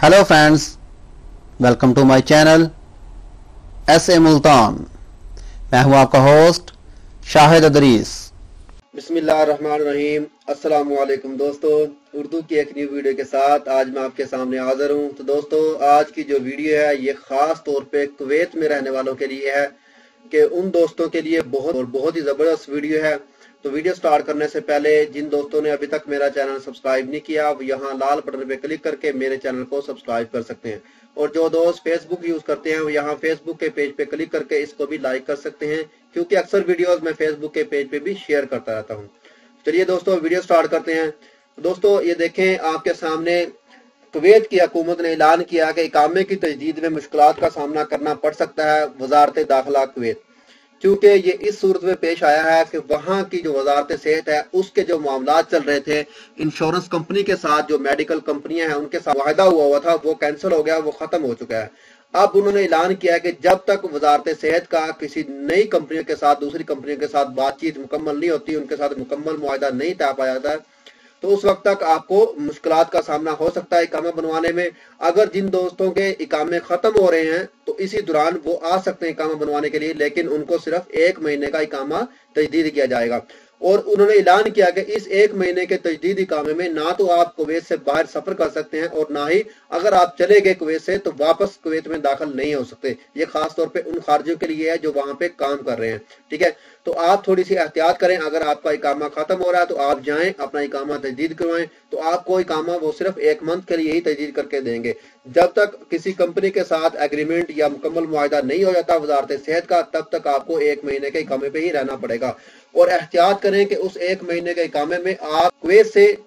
Hello friends, welcome to my channel S A. Multan. मैं हूं आपका होस्ट शाहिद अदरीस। बिस्मिल्लाहिर्रहमानिर्रहीम। अस्सलाम वालेकुम दोस्तों, उर्दू की एक न्यू वीडियो के साथ आज मैं आपके सामने हाजिर हूं। तो दोस्तों, आज की जो वीडियो है ये खास तौर पे कुवैत में रहने वालों के लिए है कि उन दोस्तों के लिए बहुत ही ज़बरदस्त वीडियो है। तो वीडियो स्टार्ट करने से पहले जिन दोस्तों ने अभी तक मेरा चैनल सब्सक्राइब नहीं किया वो यहाँ लाल बटन पे क्लिक करके मेरे चैनल को सब्सक्राइब कर सकते हैं, और जो दोस्त फेसबुक यूज करते हैं वो यहाँ फेसबुक के पेज पे क्लिक करके इसको भी लाइक कर सकते हैं, क्योंकि अक्सर वीडियोस मैं फेसबुक के पेज पे भी शेयर करता रहता हूँ। चलिए दोस्तों, वीडियो स्टार्ट करते हैं। दोस्तों, ये देखें आपके सामने कुवैत की हुकूमत ने ऐलान किया कि इकामे की तजदीद में मुश्किलात का सामना करना पड़ सकता है वजारत दाखिला कुवैत, क्योंकि ये इस सूरत में पेश आया है कि वहाँ की जो वजारत सेहत है उसके जो मामला चल रहे थे इंश्योरेंस कंपनी के साथ, जो मेडिकल कंपनियां हैं उनके साथ वायदा हुआ था वो कैंसिल हो गया, वो खत्म हो चुका है। अब उन्होंने ऐलान किया है कि जब तक वजारत सेहत का किसी नई कंपनियों के साथ, दूसरी कंपनियों के साथ बातचीत मुकम्मल नहीं होती, उनके साथ मुकम्मल मुआहदा नहीं तय पाया जाता है, तो उस वक्त तक आपको मुश्किलात का सामना हो सकता है इकामा बनवाने में। अगर जिन दोस्तों के इकामे खत्म हो रहे हैं तो इसी दौरान वो आ सकते हैं इकामा बनवाने के लिए, लेकिन उनको सिर्फ 1 महीने का इकामा तजदीद किया जाएगा। और उन्होंने ऐलान किया कि इस 1 महीने के तजदीद इकामे में ना तो आप कुवैत से बाहर सफर कर सकते हैं और ना ही अगर आप चले गए कुवैत से तो वापस कुवैत में दाखिल नहीं हो सकते। ये खास तौर पे उन खारजियों के लिए है जो वहां पे काम कर रहे हैं, ठीक है। तो आप थोड़ी सी एहतियात करें। अगर आपका इकामा खत्म हो रहा है तो आप जाएं, अपना इकामा तजदीद करवाएं। तो आपको इकामा वो सिर्फ 1 मंथ के लिए ही तजदीद करके देंगे। जब तक किसी कंपनी के साथ एग्रीमेंट या मुकम्मल मुआहदा नहीं हो जाता वजारत सेहत का, तब तक आपको 1 महीने के इकामे पे ही रहना पड़ेगा। और एहतियात करें कि उस 1 महीने के इकामे में आप कुवैत से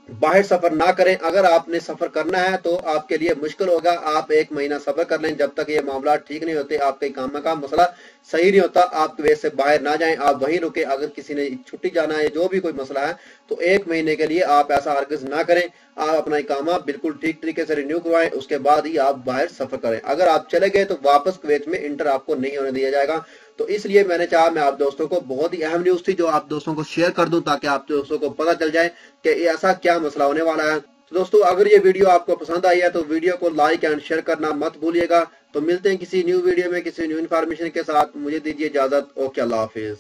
बाहर सफर ना करें। अगर आपने सफर करना है तो आपके लिए मुश्किल होगा। आप 1 महीना सफर कर लें, जब तक ये मामला ठीक नहीं होते, आपके इकामा का मसला सही नहीं होता, आप कुवैत से बाहर ना जाएं, आप वहीं रुके। अगर किसी ने छुट्टी जाना है, जो भी कोई मसला है, तो 1 महीने के लिए आप ऐसा हरगिज़ ना करें। आप अपना इकामा बिल्कुल ठीक तरीके से रिन्यू करवाएं, उसके बाद ही आप बाहर सफर करें। अगर आप चले गए तो वापस कुवैत में इंटर आपको नहीं होने दिया जाएगा। तो इसलिए मैंने चाहा मैं आप दोस्तों को, बहुत ही अहम न्यूज़ थी जो आप दोस्तों को शेयर कर दूं, ताकि आप दोस्तों को पता चल जाए कि ऐसा क्या मसला होने वाला है। तो दोस्तों, अगर ये वीडियो आपको पसंद आई है तो वीडियो को लाइक एंड शेयर करना मत भूलिएगा। तो मिलते हैं किसी न्यू वीडियो में किसी न्यू इन्फॉर्मेशन के साथ। मुझे दीजिए इजाजत। ओके, अल्लाह हाफिज।